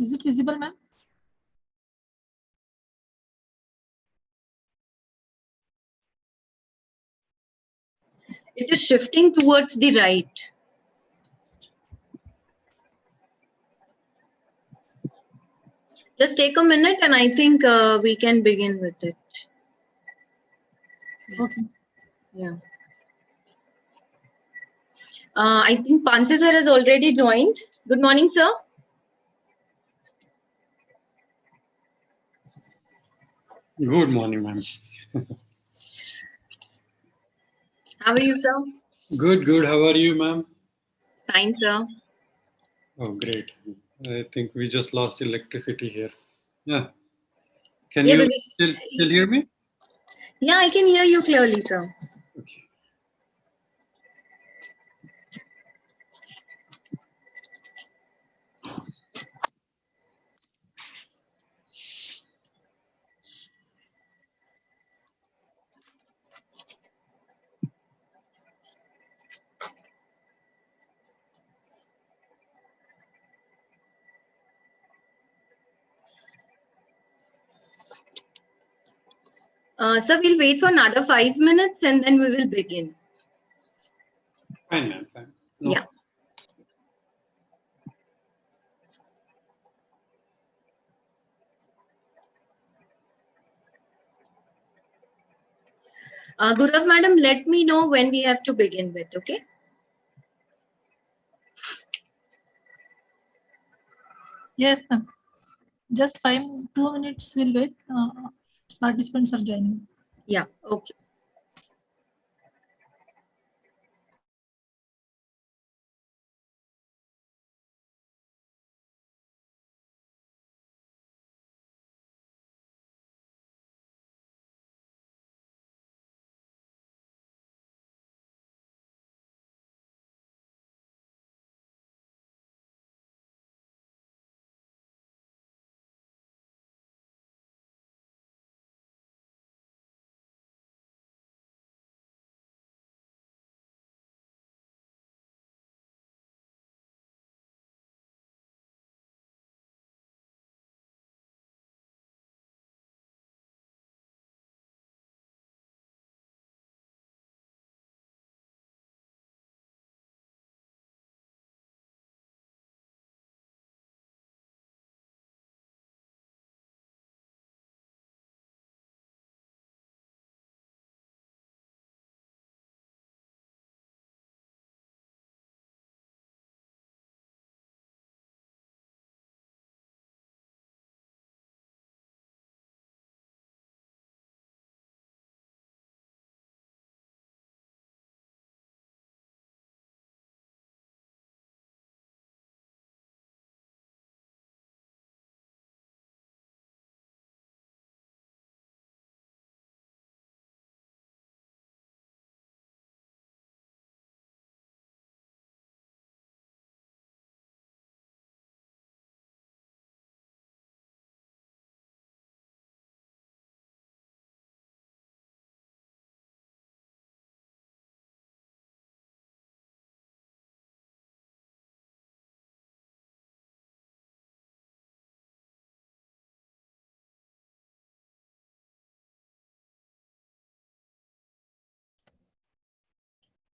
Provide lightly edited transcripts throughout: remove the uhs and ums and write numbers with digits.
Is it visible, ma'am? It is shifting towards the right. Just take a minute and I think we can begin with it. Okay. Yeah. I think Panse sir has already joined. Good morning, sir. Good morning, ma'am. How are you, sir? Good, good. How are you, ma'am? Fine, sir. Oh, great. I think we just lost electricity here. Yeah. Can Yeah, you but still hear me? Yeah, I can hear you clearly, sir. Okay. Sir, we'll wait for another 5 minutes and then we will begin. Fine, ma'am. Fine. No. Yeah. Gurav madam, let me know when we have to begin with, okay? Yes, ma'am. Just 2 minutes we'll wait. Participants are joining. Yeah, okay.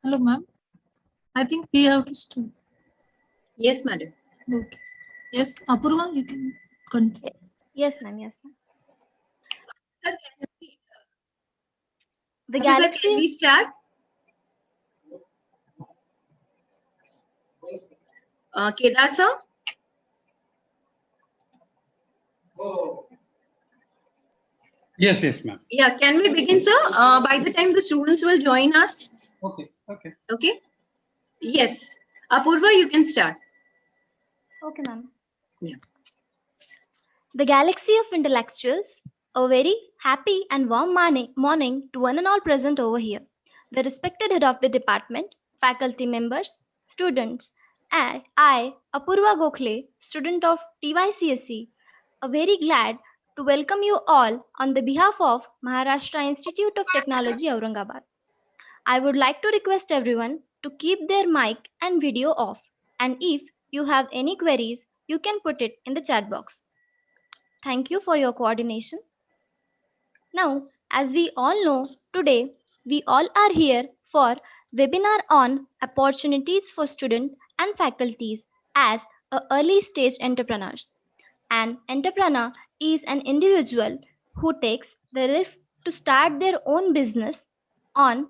Hello, ma'am. I think we have to start. Yes, madam. Okay. Yes, Apurva, you can continue. Yes, ma'am. Yes, ma'am. Sir, The can galaxy. we start? Kedar, sir? Yes, yes, ma'am. Yeah, can we begin, sir? By the time the students will join us. Okay, okay. Okay? Yes. Apurva, you can start. Okay, ma'am. Yeah. The galaxy of intellectuals, a very happy and warm morning to one and all present over here. The respected head of the department, faculty members, students, and I, Apurva Gokhale, student of TYCSE, are very glad to welcome you all on the behalf of Maharashtra Institute of Technology, Aurangabad. I would like to request everyone to keep their mic and video off, and if you have any queries you can put it in the chat box. Thank you for your coordination. Now, as we all know, today we all are here for webinar on opportunities for students and faculties as early stage entrepreneurs. An entrepreneur is an individual who takes the risk to start their own business on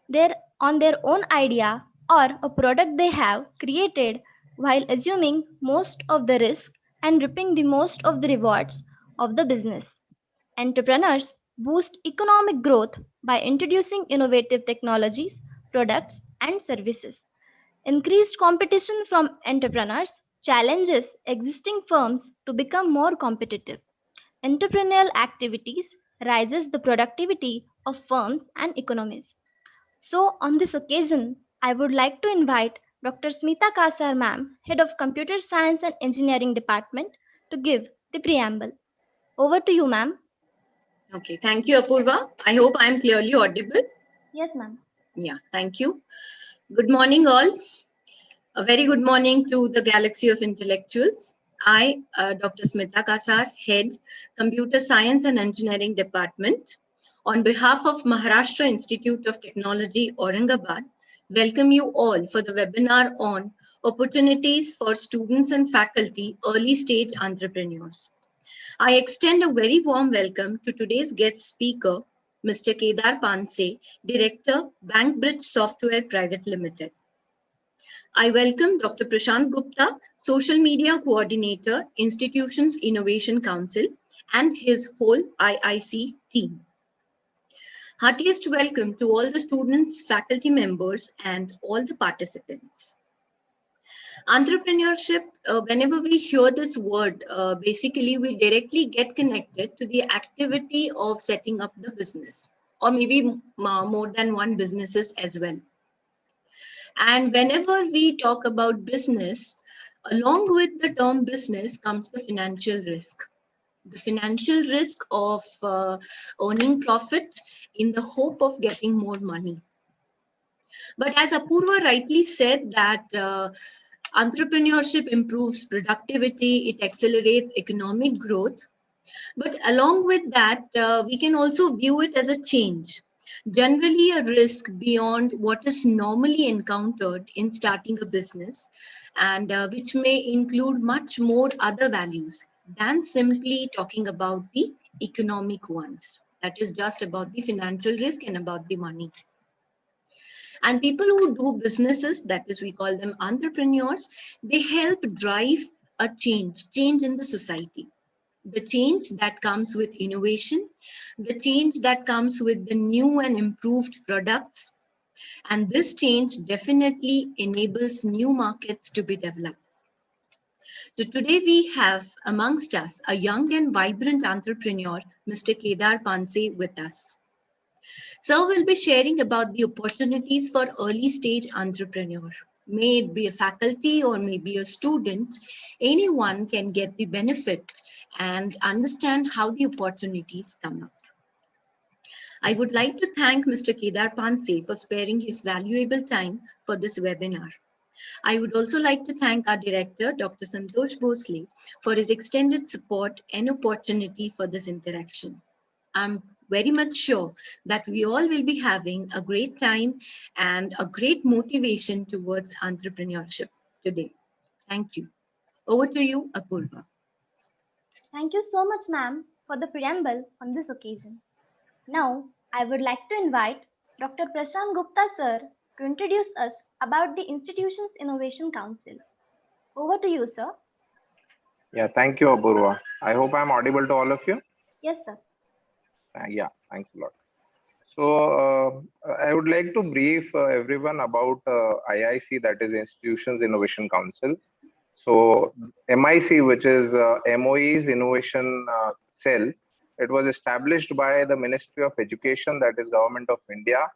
their own idea or a product they have created while assuming most of the risk and reaping the most of the rewards of the business. Entrepreneurs boost economic growth by introducing innovative technologies, products, and services. Increased competition from entrepreneurs challenges existing firms to become more competitive. Entrepreneurial activities raises the productivity of firms and economies. So, on this occasion, I would like to invite Dr. Smita Kasar ma'am, Head of Computer Science and Engineering Department, to give the preamble. Over to you, ma'am. Okay, thank you, Apurva. I hope I am clearly audible. Yes, ma'am. Yeah, thank you. Good morning, all. A very good morning to the galaxy of intellectuals. I, Dr. Smita Kasar, Head, Computer Science and Engineering Department, on behalf of Maharashtra Institute of Technology, Aurangabad, welcome you all for the webinar on opportunities for students and faculty, early stage entrepreneurs. I extend a very warm welcome to today's guest speaker, Mr. Kedar Panse, Director, Bankbridge Software Private Limited. I welcome Dr. Prashant Gupta, Social Media Coordinator, Institutions Innovation Council, and his whole IIC team. Heartiest welcome to all the students, faculty members, and all the participants. Entrepreneurship, whenever we hear this word, basically we directly get connected to the activity of setting up the business, or maybe more than one businesses as well. And whenever we talk about business, along with the term business comes the financial risk. The financial risk of earning profit in the hope of getting more money. But as Apurva rightly said that entrepreneurship improves productivity, it accelerates economic growth. But along with that, we can also view it as a change, generally a risk beyond what is normally encountered in starting a business, and which may include much more other values than simply talking about the economic ones. That is just about the financial risk and about the money. And people who do businesses, that is, we call them entrepreneurs, they help drive a change in the society. The change that comes with innovation, the change that comes with the new and improved products. And this change definitely enables new markets to be developed. So today we have amongst us a young and vibrant entrepreneur, Mr. Kedar Panse, with us. Sir will be sharing about the opportunities for early stage entrepreneur. May it be a faculty or maybe a student, anyone can get the benefit and understand how the opportunities come up. I would like to thank Mr. Kedar Panse for sparing his valuable time for this webinar. I would also like to thank our director, Dr. Santosh Bhosle, for his extended support and opportunity for this interaction. I'm very much sure that we all will be having a great time and a great motivation towards entrepreneurship today. Thank you. Over to you, Apurva. Thank you so much, ma'am, for the preamble on this occasion. Now, I would like to invite Dr. Prashant Gupta, sir, to introduce us about the Institution's Innovation Council. Over to you, sir. Yeah, thank you, Apurva. I hope I'm audible to all of you. Yes, sir. Yeah, thanks a lot. So I would like to brief everyone about IIC, that is Institutions Innovation Council. So MIC, which is MOE's Innovation Cell, it was established by the Ministry of Education, that is Government of India,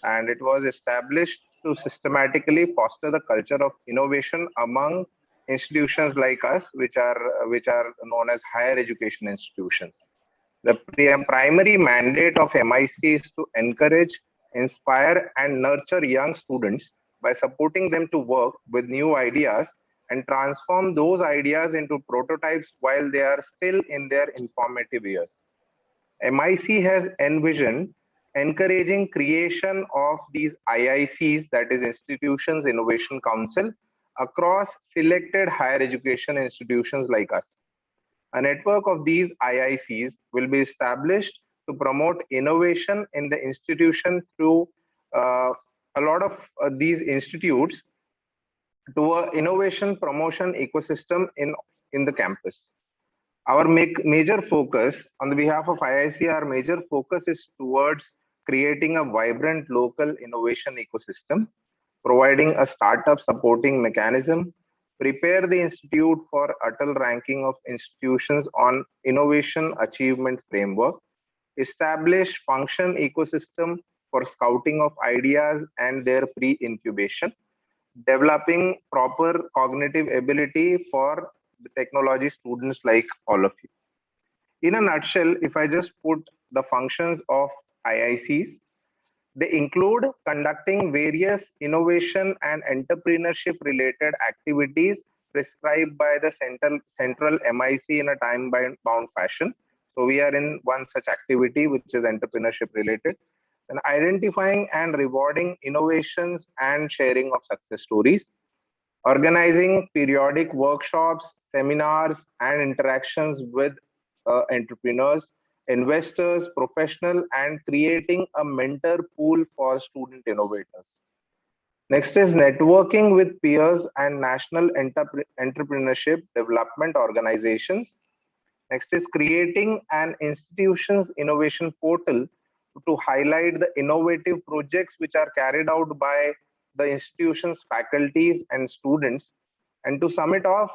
and it was established to systematically foster the culture of innovation among institutions like us, which are known as higher education institutions. The primary mandate of MIC is to encourage, inspire, and nurture young students by supporting them to work with new ideas and transform those ideas into prototypes while they are still in their informative years. MIC has envisioned encouraging creation of these IICs, that is Institutions Innovation Council, across selected higher education institutions like us. A network of these IICs will be established to promote innovation in the institution through a lot of these institutes to an innovation promotion ecosystem in the campus. Our major focus on the behalf of IIC, our major focus is towards creating a vibrant local innovation ecosystem, providing a startup supporting mechanism, prepare the institute for Atal ranking of institutions on innovation achievement framework, establish function ecosystem for scouting of ideas and their pre-incubation, developing proper cognitive ability for the technology students like all of you. In a nutshell, if I just put the functions of IICs, they include conducting various innovation and entrepreneurship related activities prescribed by the central MIC in a time-bound fashion. So we are in one such activity, which is entrepreneurship related. And identifying and rewarding innovations and sharing of success stories, organizing periodic workshops, seminars, and interactions with entrepreneurs, investors, professionals, and creating a mentor pool for student innovators. Next is networking with peers and national entrepreneurship development organizations. Next is creating an institution's innovation portal to highlight the innovative projects which are carried out by the institution's faculties and students. And to sum it off,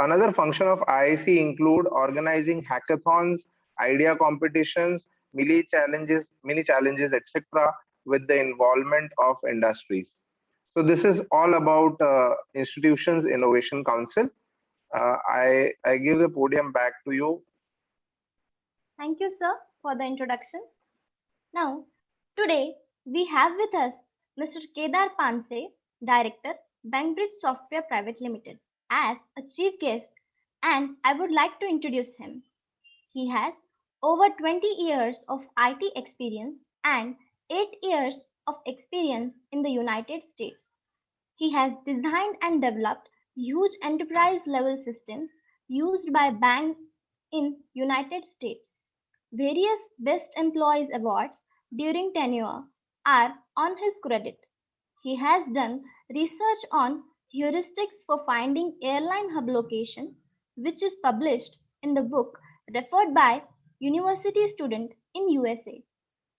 another function of IIC include organizing hackathons, idea competitions, mini challenges, etc., with the involvement of industries. So this is all about Institutions Innovation Council. I give the podium back to you. Thank you, sir, for the introduction. Now, today we have with us Mr. Kedar Panse, Director, Bankbridge Software Private Limited, as a chief guest, and I would like to introduce him. He has over 20 years of IT experience and 8 years of experience in the United States. He has designed and developed huge enterprise level systems used by banks in United States. Various Best Employees Awards during tenure are on his credit. He has done research on heuristics for finding airline hub location, which is published in the book referred by university student in USA.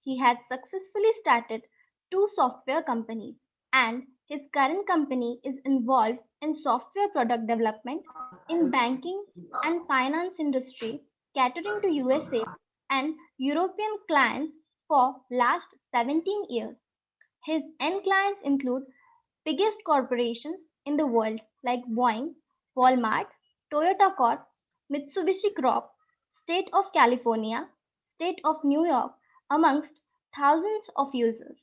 He has successfully started 2 software companies, and his current company is involved in software product development in banking and finance industry, catering to USA and European clients for last 17 years. His end clients include biggest corporations in the world like Boeing, Walmart, Toyota Corp, Mitsubishi Crop, State of California, State of New York, amongst thousands of users.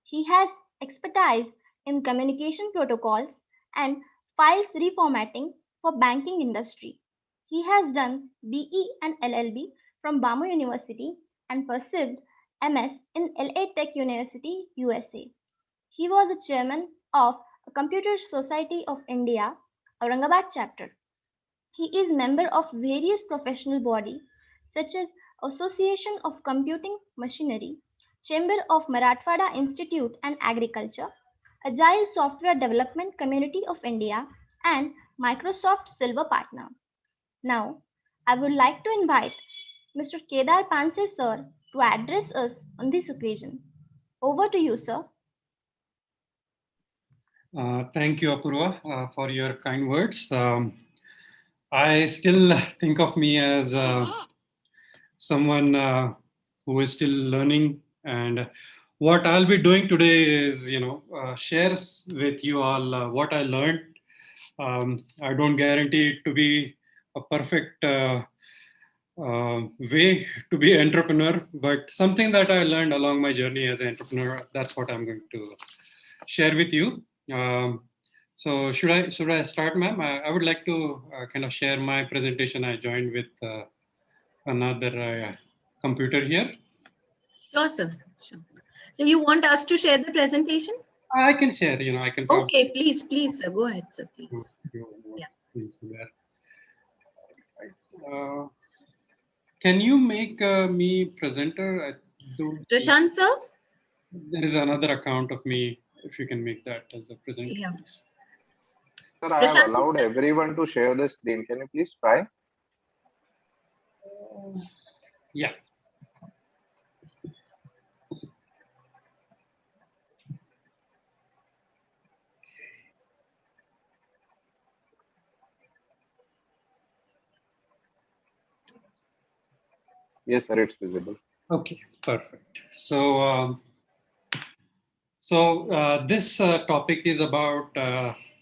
He has expertise in communication protocols and files reformatting for banking industry. He has done BE and LLB from BAMO University and pursued MS in LA Tech University, USA. He was the chairman of Computer Society of India, Aurangabad chapter. He is member of various professional bodies such as Association of Computing Machinery, Chamber of Marathwada Institute and Agriculture, Agile Software Development Community of India, and Microsoft Silver Partner. Now, I would like to invite Mr. Kedar Panse sir to address us on this occasion. Over to you, sir. Thank you, Apurva, for your kind words. I still think of me as someone who is still learning, and what I'll be doing today is, shares with you all what I learned. I don't guarantee it to be a perfect way to be an entrepreneur, but something that I learned along my journey as an entrepreneur, that's what I'm going to share with you. So should I start, ma'am? I would like to kind of share my presentation. I joined with another computer here. Sure, sir. Sure. So you want us to share the presentation? I can share. I can. Okay, please, sir. Go ahead, sir, please. Yeah. Can you make me presenter? I don't see. Prashant, sir? There is another account of me. If you can make that as a presenter. Yeah. Please. Sir, I have allowed everyone to share the screen. Can you please try? Yeah. Yes, sir, it's visible. Okay, perfect. This topic is about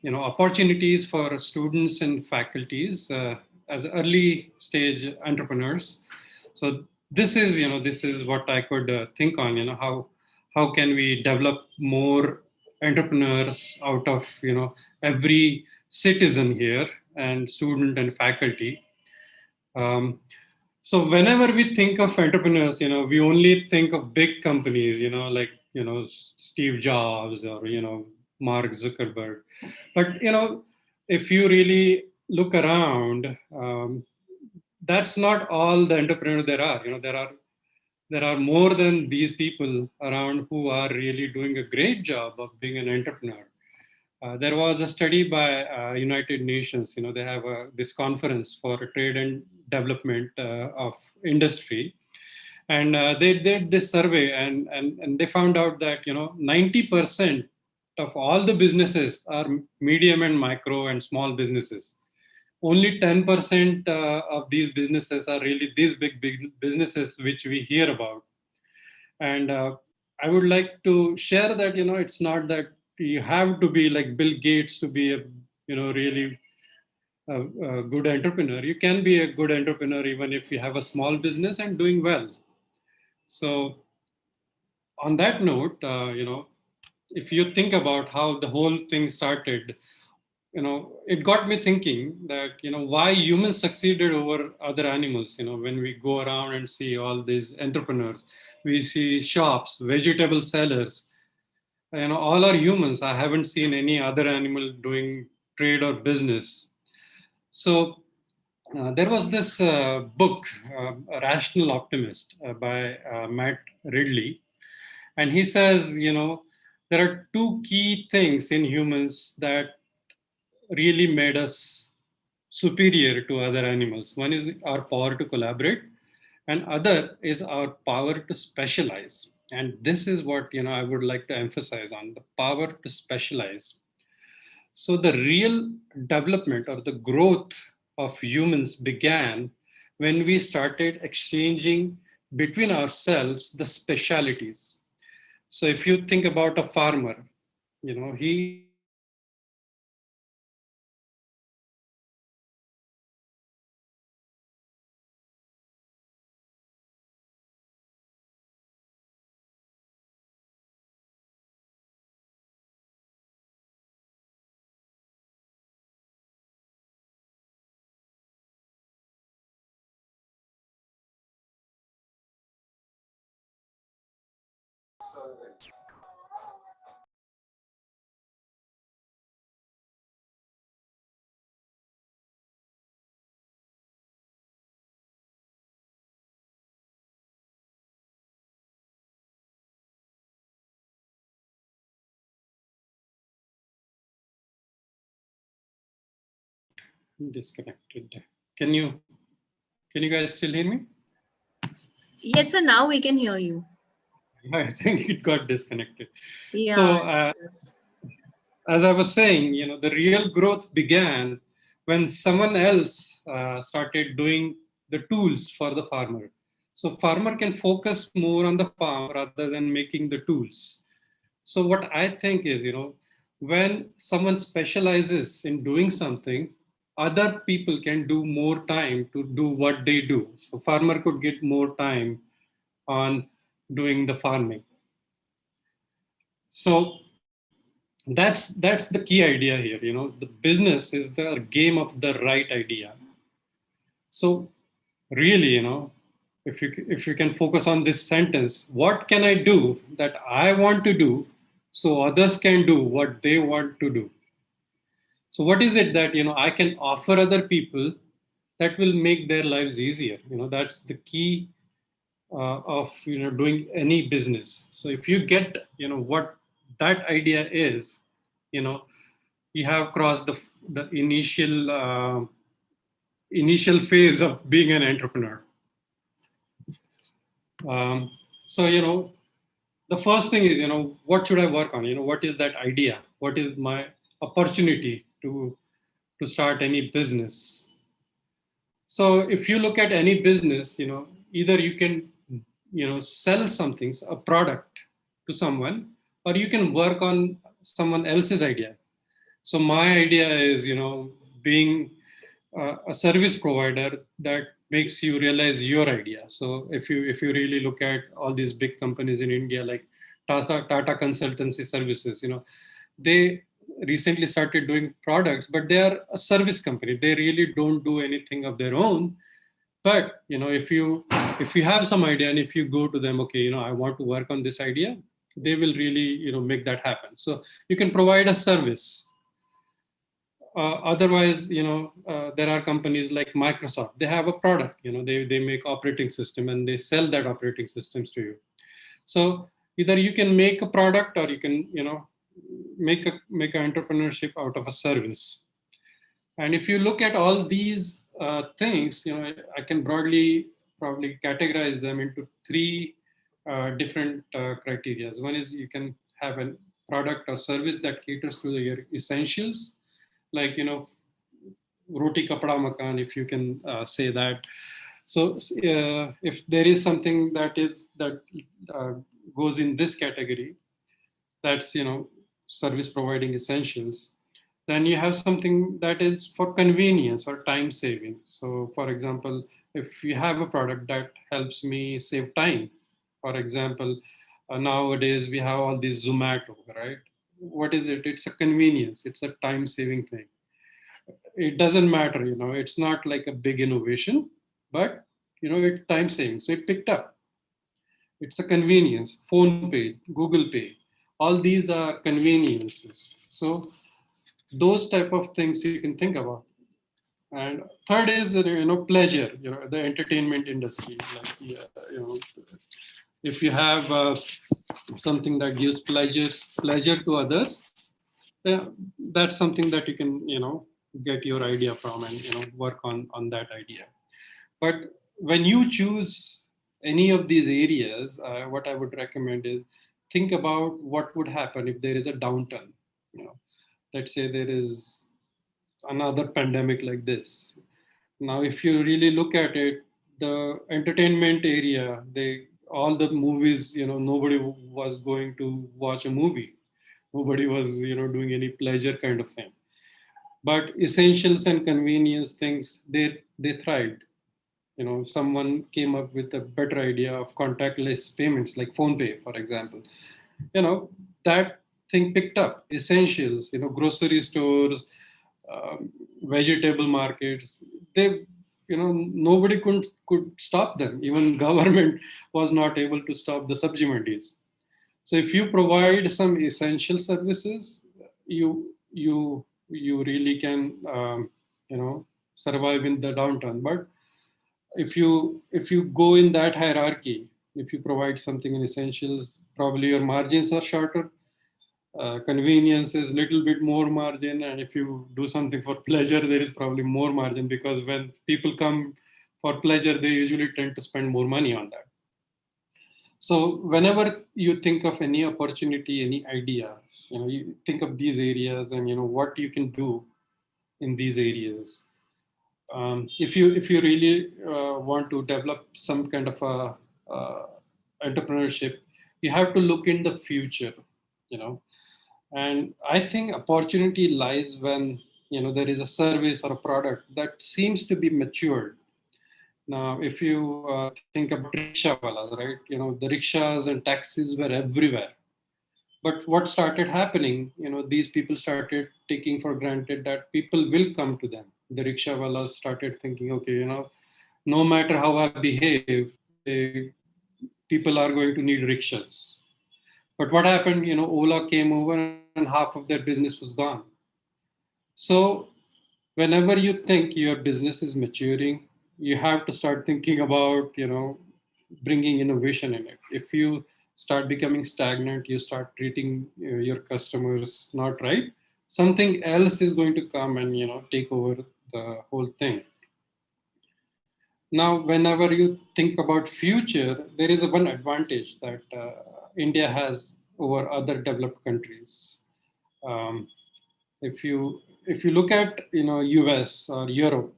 opportunities for students and faculties as early stage entrepreneurs. So this is what I could think on. How can we develop more entrepreneurs out of every citizen here and student and faculty. Um, so whenever we think of entrepreneurs, we only think of big companies, like, Steve Jobs or, Mark Zuckerberg. But, if you really look around, that's not all the entrepreneurs there are. There are more than these people around who are really doing a great job of being an entrepreneur. There was a study by United Nations. They have this conference for trade and development of industry, and they did this survey, and they found out that 90% of all the businesses are medium and micro and small businesses. Only 10% of these businesses are really these big businesses which we hear about. And I would like to share that it's not that you have to be like Bill Gates to be a really a good entrepreneur. You can be a good entrepreneur even if you have a small business and doing well. So on that note, if you think about how the whole thing started, it got me thinking that why humans succeeded over other animals. When we go around and see all these entrepreneurs, we see shops, vegetable sellers, all are humans. I haven't seen any other animal doing trade or business. So there was this book, A Rational Optimist, by Matt Ridley, and he says, there are two key things in humans that really made us superior to other animals. One is our power to collaborate, and other is our power to specialize. And this is what I would like to emphasize on: the power to specialize. So the real development or the growth of humans began when we started exchanging between ourselves the specialities. So if you think about a farmer, he has specialized disconnected. Can you guys still hear me? Yes, sir. Now we can hear you. I think it got disconnected. Yeah. So as I was saying, the real growth began when someone else started doing the tools for the farmer. So farmer can focus more on the farm rather than making the tools. So what I think is, when someone specializes in doing something, other people can do more time to do what they do. So farmer could get more time on doing the farming. So That's the key idea here. The business is the game of the right idea. So really, if you can focus on this sentence, what can I do that I want to do so others can do what they want to do? So what is it that I can offer other people that will make their lives easier? That's the key of doing any business. So if you get what that idea is, you know you have crossed the initial phase of being an entrepreneur. Um, so the first thing is what should I work on? What is that idea? What is my opportunity to start any business? So if you look at any business, either you can sell something, a product to someone, or you can work on someone else's idea. So my idea is being a service provider that makes you realize your idea. So if you really look at all these big companies in India like Tata Consultancy Services, they recently started doing products, but they are a service company. They really don't do anything of their own. But if you have some idea and if you go to them, okay, I want to work on this idea, they will really make that happen. So you can provide a service. Otherwise, there are companies like Microsoft. They have a product. They make operating system and they sell that operating systems to you. So either you can make a product or you can make an entrepreneurship out of a service. And if you look at all these things, I can broadly probably categorize them into three different criteria. One is you can have a product or service that caters to your essentials, like roti kapda makan, if you can say that. So if there is something that goes in this category, that's service providing essentials. Then you have something that is for convenience or time saving. So for example, if you have a product that helps me save time, for example, nowadays we have all these Zomato, right? What is it? It's a convenience, it's a time saving thing. It doesn't matter, it's not like a big innovation, but it's time saving, so it picked up. It's a convenience. Phone Pay, Google Pay, all these are conveniences. So those type of things you can think about. And third is pleasure, the entertainment industry. Like if you have something that gives pleasure to others, that's something that you can get your idea from and work on that idea. But when you choose any of these areas, what I would recommend is think about what would happen if there is a downturn. Let's say there is another pandemic like this. Now, if you really look at it, the entertainment area, all the movies, nobody was going to watch a movie. Nobody was, doing any pleasure kind of thing. But essentials and convenience things, they thrived. Someone came up with a better idea of contactless payments like phone pay, for example. That thing picked up. Essentials, grocery stores, vegetable markets, they nobody could stop them. Even government was not able to stop the sabji mandis. So if you provide some essential services, you really can survive in the downturn. But if you go in that hierarchy, if you provide something in essentials, probably your margins are shorter. Convenience is little bit more margin, and if you do something for pleasure, there is probably more margin, because when people come for pleasure, they usually tend to spend more money on that. So whenever you think of any opportunity, any idea, you think of these areas and what you can do in these areas. If you really want to develop some kind of entrepreneurship, you have to look in the future, and I think opportunity lies when there is a service or a product that seems to be matured. Now, if you think about rickshaw walas, right? The rickshaws and taxis were everywhere. But what started happening, these people started taking for granted that people will come to them. The rickshawalas started thinking, okay, no matter how I behave, people are going to need rickshaws. But what happened, Ola came over and half of their business was gone. So whenever you think your business is maturing, you have to start thinking about, bringing innovation in it. If you start becoming stagnant, you start treating your customers not right, something else is going to come and, take over the whole thing. Now, whenever you think about future, there is a one advantage that India has over other developed countries. Um, if you look at US or Europe,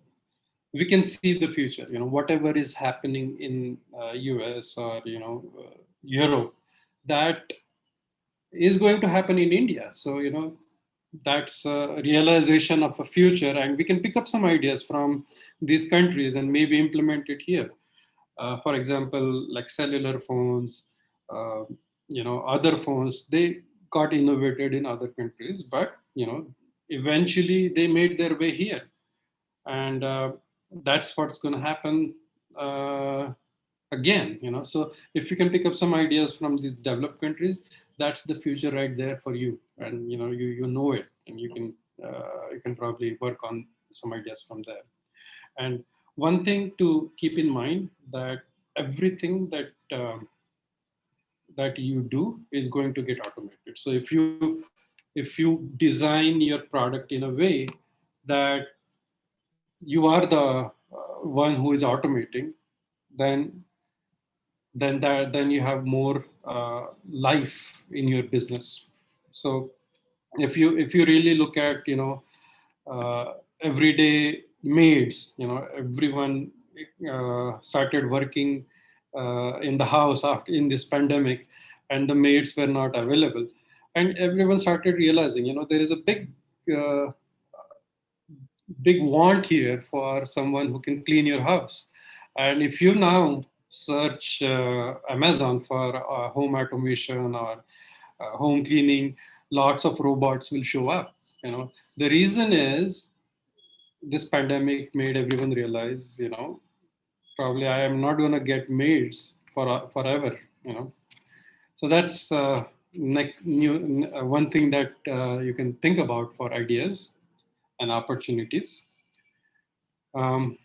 we can see the future. Whatever is happening in US or Europe, that is going to happen in India. So that's a realization of a future, and we can pick up some ideas from these countries and maybe implement it here. For example, like cellular phones, uh, other phones, they got innovated in other countries, but eventually they made their way here, and that's what's going to happen uh, again. So if you can pick up some ideas from these developed countries, that's the future right there for you, and you know it, and you can probably work on some ideas from there. And one thing to keep in mind, that everything that you do is going to get automated. So if you design your product in a way that you are the one who is automating, then then you have more life in your business. So if you really look at everyday maids, everyone started working in the house after in this pandemic, and the maids were not available, and everyone started realizing there is a uh, big want here for someone who can clean your house. And if you now search Amazon for home automation or home cleaning, lots of robots will show up. The reason is this pandemic made everyone realize, probably I am not going to get maids for forever. So that's one thing that you can think about for ideas and opportunities. Um,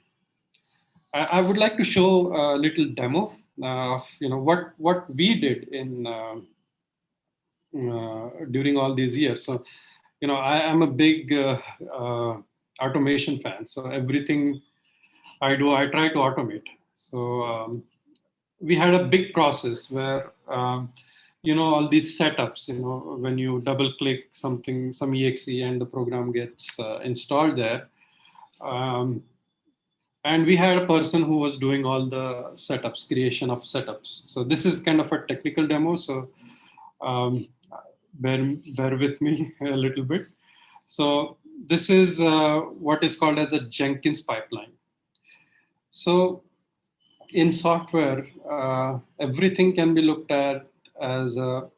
I would like to show a little demo of what we did in during all these years. So I am a big automation fan. So everything I do, I try to automate. So we had a big process where all these setups. When you double click something, some exe, and the program gets installed there. And we had a person who was doing all the setups, creation of setups. So this is kind of a technical demo. So um, bear with me a little bit. So this is what is called as a Jenkins pipeline. So in software, everything can be looked at as a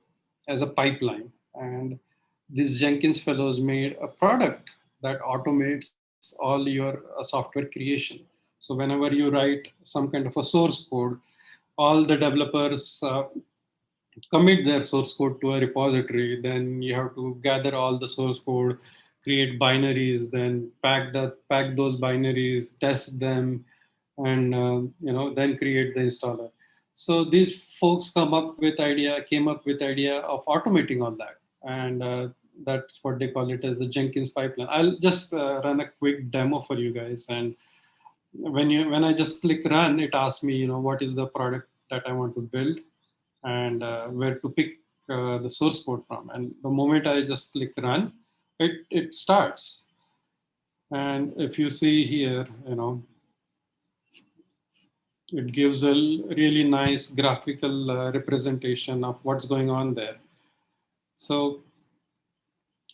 pipeline. And these Jenkins fellows made a product that automates all your software creation. So whenever you write some kind of a source code, all the developers commit their source code to a repository. Then you have to gather all the source code, create binaries, then pack those binaries, test them, and then create the installer. So these folks came up with idea of automating all that, and that's what they call it as a Jenkins pipeline. I'll just run a quick demo for you guys, and when I just click run, it asks me what is the product that I want to build, and where to pick the source code from. And the moment I just click run, it starts. And if you see here, it gives a really nice graphical representation of what's going on there. So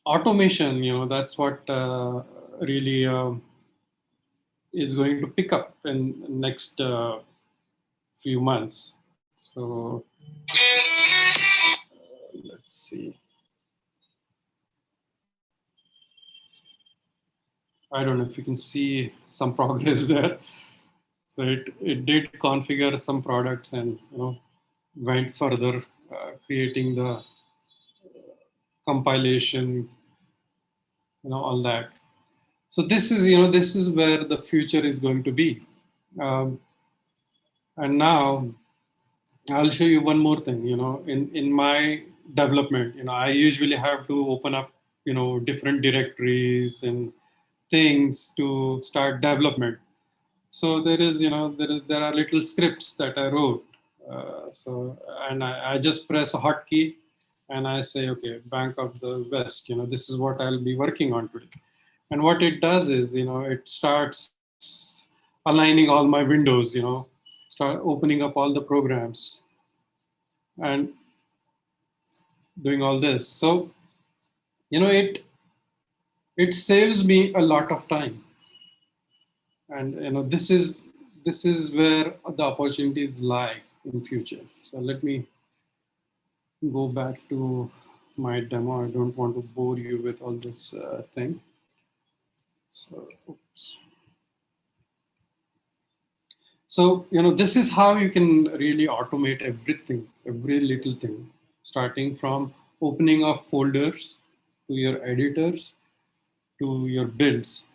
automation, that's what really is going to pick up in next few months. So let's see. I don't know if you can see some progress there. So it did configure some products and went further, creating the compilation, all that. So this is this is where the future is going to be. Um, and now I'll show you one more thing. In my development, I usually have to open up different directories and things to start development. So there are little scripts that I wrote. And I just press a hotkey and I say, okay, Bank of the West. This is what I'll be working on today. And what it does is, it starts aligning all my windows. Start opening up all the programs and doing all this. So it saves me a lot of time. And this is where the opportunities lie in future. So let me go back to my demo. I don't want to bore you with all this thing. So, oops. So, this is how you can really automate everything, every little thing, starting from opening of folders to your editors to your builds.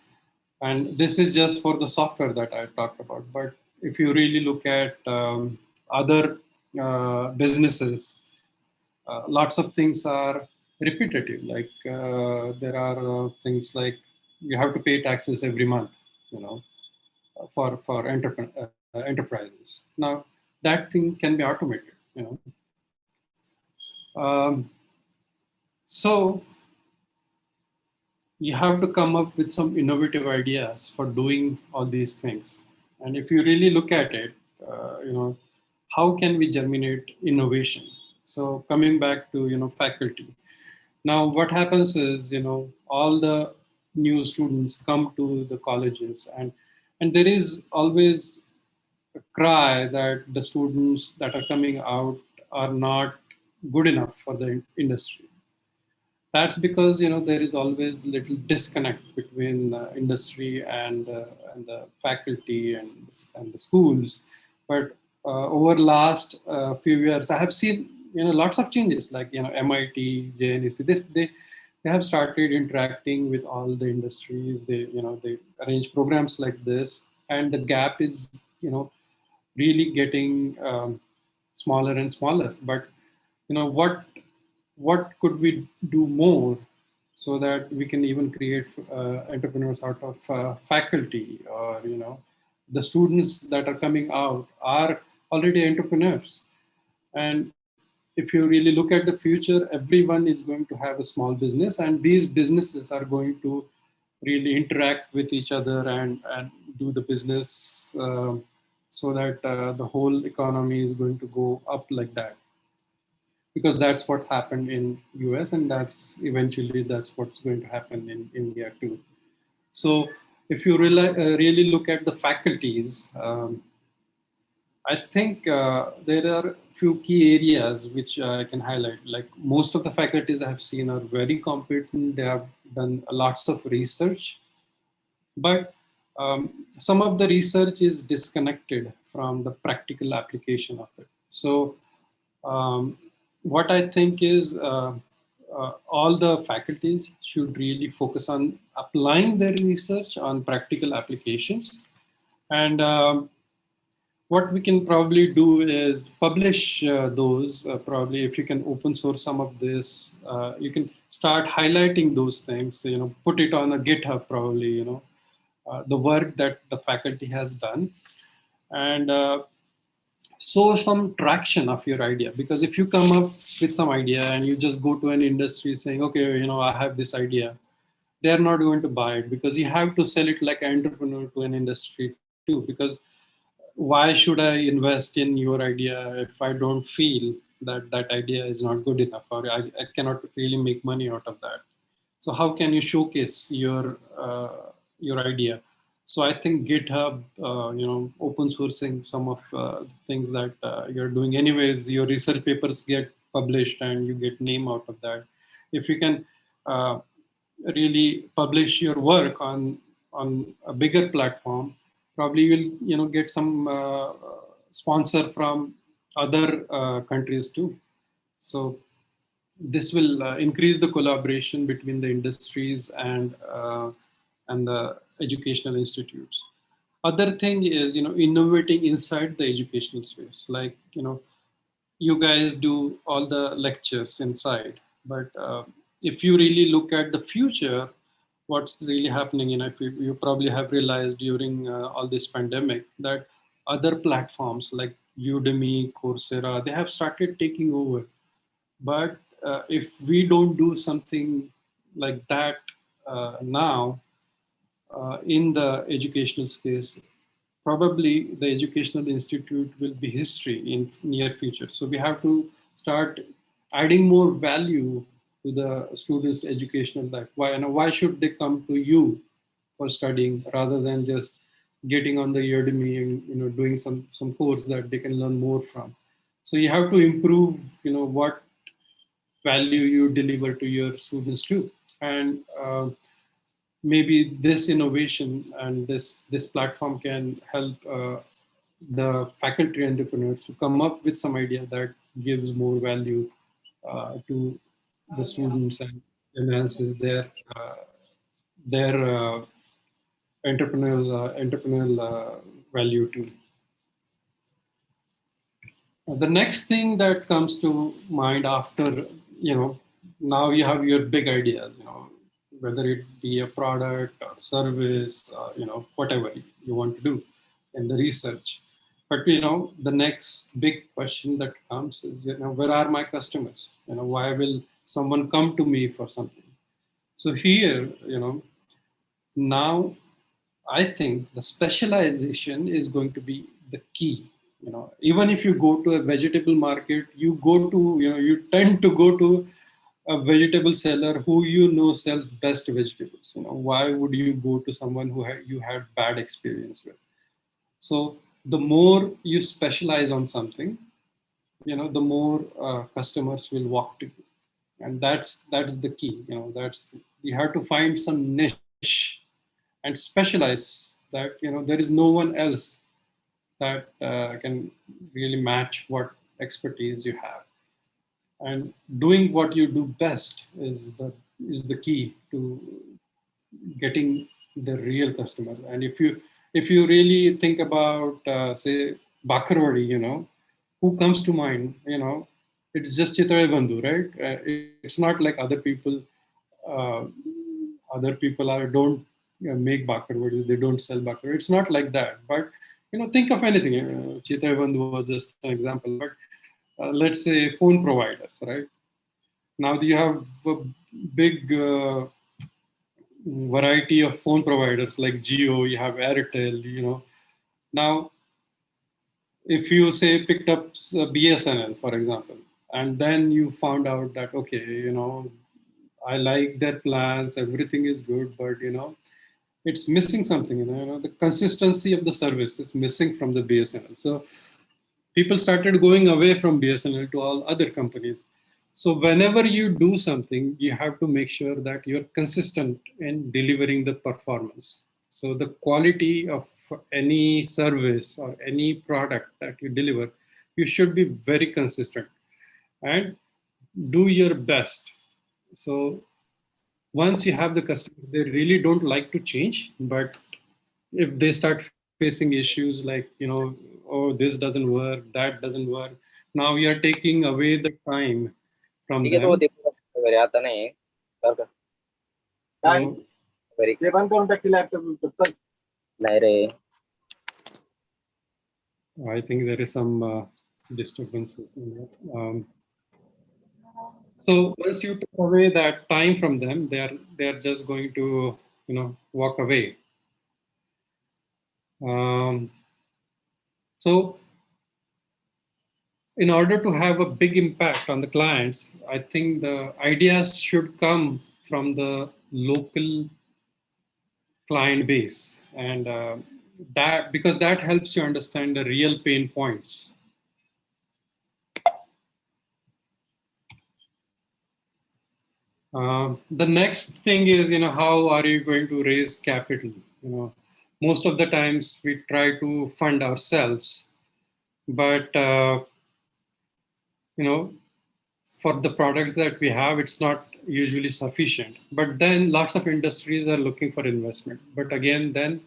And this is just for the software that I talked about. But if you really look at other businesses, lots of things are repetitive. Like there are things like you have to pay taxes every month, for enterprises. Now that thing can be automated. Um, so you have to come up with some innovative ideas for doing all these things. And if you really look at it, how can we germinate innovation? So coming back to faculty. Now what happens is all the new students come to the colleges, and there is always a cry that the students that are coming out are not good enough for the industry. That's because there is always little disconnect between the industry and the faculty and the schools. But over last few years, I have seen lots of changes, like MIT, JNEC. They have started interacting with all the industries. They arrange programs like this, and the gap is really getting smaller and smaller. But what could we do more so that we can even create entrepreneurs out of faculty, or the students that are coming out are already entrepreneurs. And if you really look at the future, everyone is going to have a small business, and these businesses are going to really interact with each other and do the business, so that the whole economy is going to go up like that, because that's what happened in US, and that's what's going to happen in India too. So if you really look at the faculties, I think there are few key areas which I can highlight. Like most of the faculties I have seen are very competent. They have done lots of research, but some of the research is disconnected from the practical application of it. So um, what I think is all the faculties should really focus on applying their research on practical applications. And what we can probably do is publish those. Probably if you can open source some of this, you can start highlighting those things. Put it on a GitHub probably. The work that the faculty has done, and show some traction of your idea. Because if you come up with some idea and you just go to an industry saying, okay, I have this idea, they're not going to buy it, because you have to sell it like an entrepreneur to an industry too. Because why should I invest in your idea if I don't feel that that idea is not good enough, or I cannot really make money out of that? So how can you showcase your idea? So I think GitHub, open sourcing some of things that you're doing anyways, your research papers get published and you get name out of that. If you can really publish your work on a bigger platform, probably you'll get some sponsor from other countries too. So this will increase the collaboration between the industries and the educational institutes. Other thing is innovating inside the educational space. Like you guys do all the lectures inside, but if you really look at the future, what's really happening, if you probably have realized during all this pandemic that other platforms like Udemy, Coursera, they have started taking over. But if we don't do something like that now in the educational space, probably the educational institute will be history in near future. So we have to start adding more value to the students' educational life. Why should they come to you for studying rather than just getting on the Udemy and doing some course that they can learn more from? So you have to improve what value you deliver to your students too. And maybe this innovation and this platform can help the faculty entrepreneurs to come up with some idea that gives more value to the students and enhances their entrepreneurial value too. The next thing that comes to mind after, now you have your big ideas, whether it be a product or service, whatever you want to do in the research. But, the next big question that comes is, where are my customers? Why will someone come to me for something? So here, now I think the specialization is going to be the key. Even if you go to a vegetable market, you tend to go to a vegetable seller who sells best vegetables. Why would you go to someone who you had bad experience with? So the more you specialize on something, the more customers will walk to you, and that's the key. You have to find some niche and specialize that there is no one else that can really match what expertise you have. And doing what you do best is the key to getting the real customer. And if you really think about say Bakarwadi, who comes to mind? It's just Chitrai Bandhu, right? It's not like uh, other people don't make Bakarwadi, they don't sell Bakarwadi. It's not like that. But think of anything. Chitrai Bandhu was just an example. But let's say phone providers, right? Now you have a big variety of phone providers like Jio, you have Airtel. Now, if you say picked up BSNL, for example, and then you found out that, okay, I like their plans, everything is good, but, it's missing something, the consistency of the service is missing from the BSNL. So people started going away from BSNL to all other companies. So whenever you do something, you have to make sure that you're consistent in delivering the performance. So the quality of any service or any product that you deliver, you should be very consistent and do your best. So once you have the customer, they really don't like to change, but if they start facing issues like, oh, this doesn't work, that doesn't work, now we are taking away the time from ठीक है तो them. वो देखो अगर आता नहीं कर कर वेरी ये बंद कौन टैक्सी लैपटॉप चल नहीं रे I think there is some disturbances in that. So once you take away that time from them, they are just going to walk away. So in order to have a big impact on the clients, I think the ideas should come from the local client base, and that because that helps you understand the real pain points. The next thing is, how are you going to raise capital? Most of the times we try to fund ourselves, but for the products that we have, it's not usually sufficient. But then lots of industries are looking for investment. But again, then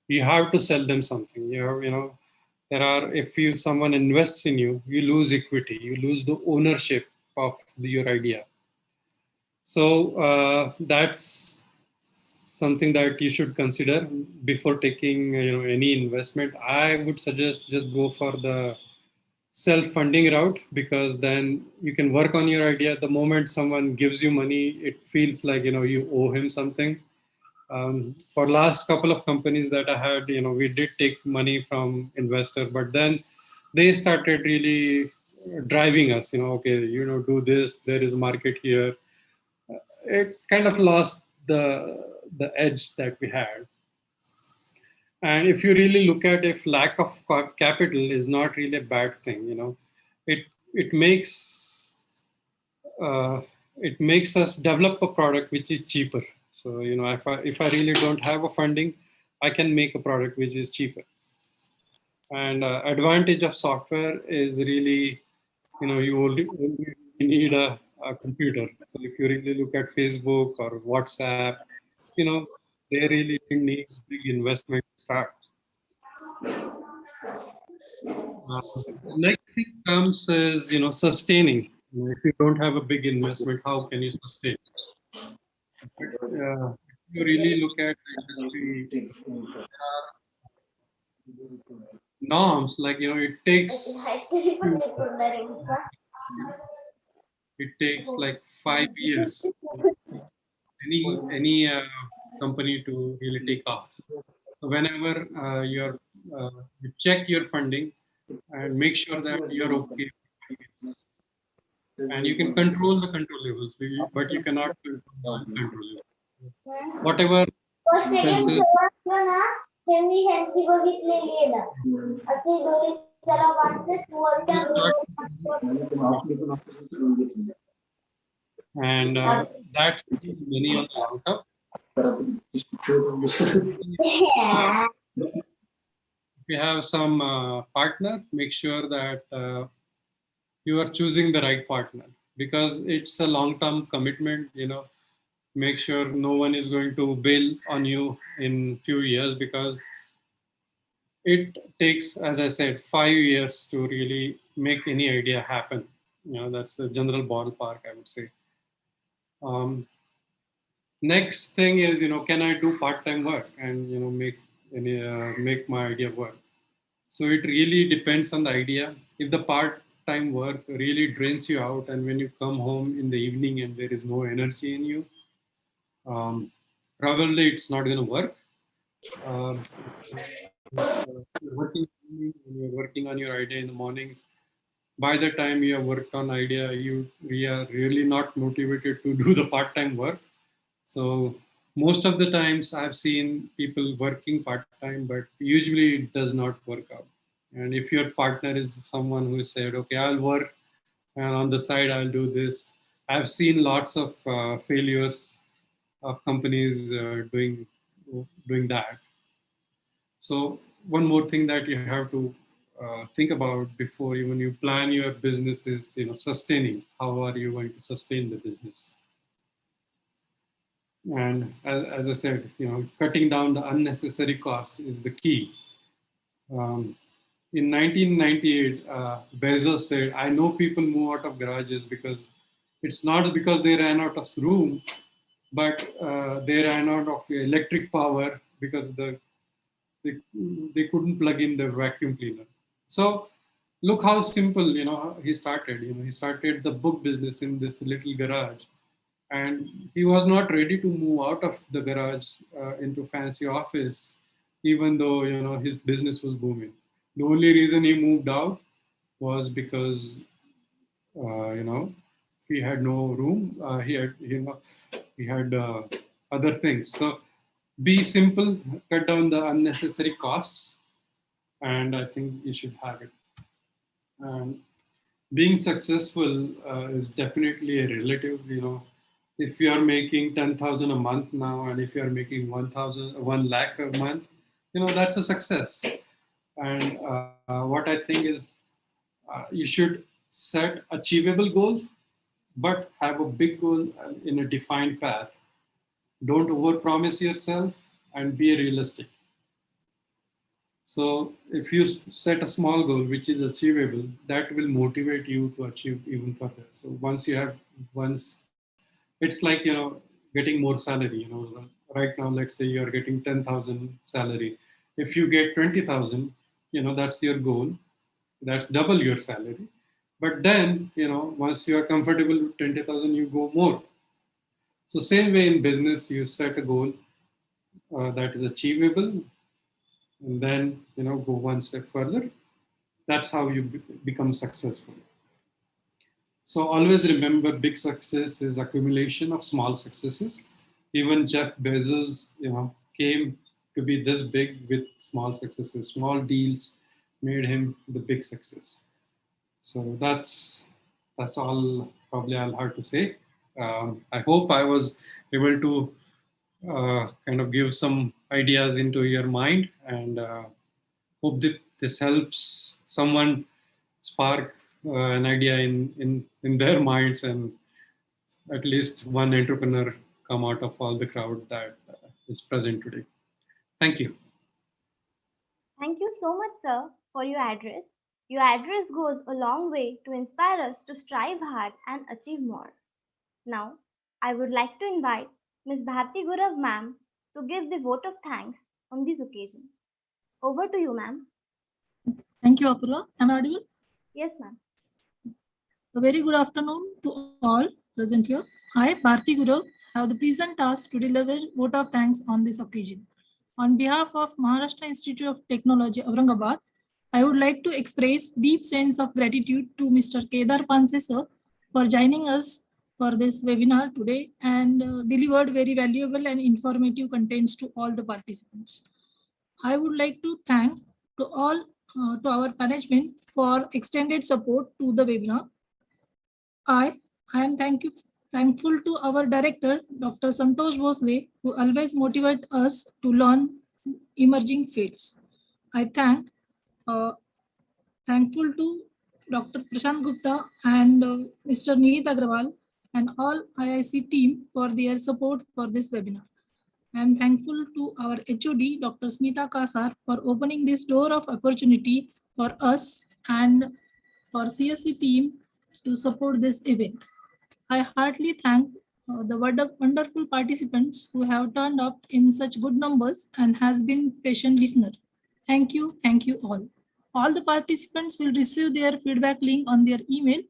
you have to sell them something. There are, if someone invests in you, you lose equity, you lose the ownership of your idea. So that's something that you should consider before taking any investment. I would suggest just go for the self-funding route, because then you can work on your idea. The moment someone gives you money, it feels like you owe him something. For last couple of companies that I had, we did take money from investor, but then they started really driving us. Okay, do this. There is a market here. It kind of lost the edge that we had. And if you really look at, if lack of capital is not really a bad thing, it it makes uh, it makes us develop a product which is cheaper. So if I really don't have a funding, I can make a product which is cheaper. And advantage of software is really, you only need a computer. So if you really look at Facebook or WhatsApp, they really didn't need big investment to start. The next thing comes is, sustaining. If you don't have a big investment, how can you sustain? If you really look at the industry, there are norms like, it takes like 5 years for any company to really take off. So whenever you check your funding and make sure that you're okay for 5 years. And you can control the control levels, but you cannot control the uncontrollable. Whatever expenses, you start, and that's money on the long term. If you have some partner, make sure that you are choosing the right partner, because it's a long-term commitment. Make sure no one is going to bail on you in few years, because it takes, as I said, 5 years to really make any idea happen. That's the general ballpark, I would say. Next thing is, can I do part-time work and make my idea work? So it really depends on the idea. If the part-time work really drains you out, and when you come home in the evening and there is no energy in you, probably it's not going to work. You're working on your idea in the mornings. By the time you have worked on idea, we are really not motivated to do the part-time work. So most of the times I've seen people working part-time, but usually it does not work out. And if your partner is someone who said, okay, I'll work and on the side I'll do this, I've seen lots of failures of companies doing that. So one more thing that you have to think about before even you plan your business is, sustaining. How are you going to sustain the business? And as I said, cutting down the unnecessary cost is the key. In 1998, Bezos said, I know people move out of garages because it's not because they ran out of room, but they ran out of electric power because they couldn't plug in the vacuum cleaner. So look how simple, he started. He started the book business in this little garage, and he was not ready to move out of the garage into fancy office, even though his business was booming. The only reason he moved out was because he had no room. He had other things. So be simple, cut down the unnecessary costs, and I think you should have it. And being successful is definitely a relative. if you are making 10,000 a month now, and if you are making 1 lakh a month, that's a success. And what I think is you should set achievable goals, but have a big goal in a defined path. Don't overpromise yourself and be realistic. So if you set a small goal which is achievable, that will motivate you to achieve even further. So once it's like, getting more salary, right now, let's say you're getting 10,000 salary. If you get 20,000, that's your goal. That's double your salary. But then, once you are comfortable with 20,000, you go more. So same way in business, you set a goal that is achievable, and then, go one step further. That's how you become successful. So always remember, big success is accumulation of small successes. Even Jeff Bezos, came to be this big with small successes. Small deals made him the big success. So that's all probably I'll have to say. I hope I was able to kind of give some ideas into your mind, and hope that this helps someone spark an idea in their minds, and at least one entrepreneur come out of all the crowd that is present today. Thank you. Thank you so much, sir, for your address. Your address goes a long way to inspire us to strive hard and achieve more. Now, I would like to invite Ms. Bharti Gurav ma'am to give the vote of thanks on this occasion. Over to you, ma'am. Thank you, Apurva. Am I audible? Yes, ma'am. A very good afternoon to all present here. I, Bharti Gurav, have the pleasant task to deliver vote of thanks on this occasion. On behalf of Maharashtra Institute of Technology, Aurangabad, I would like to express deep sense of gratitude to Mr. Kedar Panse sir for joining us for this webinar today and delivered very valuable and informative contents to all the participants. I would like to thank to our management for extended support to the webinar. I am thankful to our director, Dr. Santosh Bhosle, who always motivate us to learn emerging fields. I thankful to Dr. Prashant Gupta and Mr. Nivit Agrawal and all IIC team for their support for this webinar. I am thankful to our HOD, Dr. Smita Kasar, for opening this door of opportunity for us and for CSC team to support this event. I heartily thank the wonderful participants who have turned up in such good numbers and has been patient listener. Thank you all. All the participants will receive their feedback link on their email,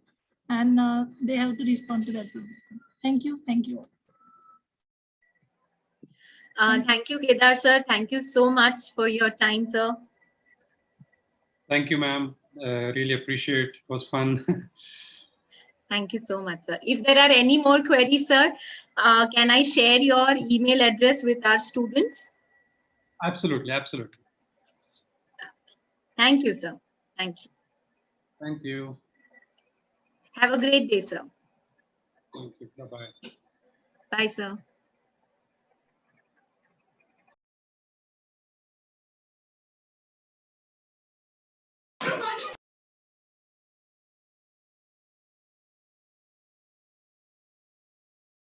and they have to respond to that feedback. Thank you all. Thank you, Kedar sir. Thank you so much for your time, sir. Thank you, ma'am. Really appreciate it. It was fun. Thank you so much, sir. If there are any more queries, sir, can I share your email address with our students? Absolutely. Thank you, sir. Thank you. Thank you. Have a great day, sir. Thank you. Bye-bye. Bye, sir.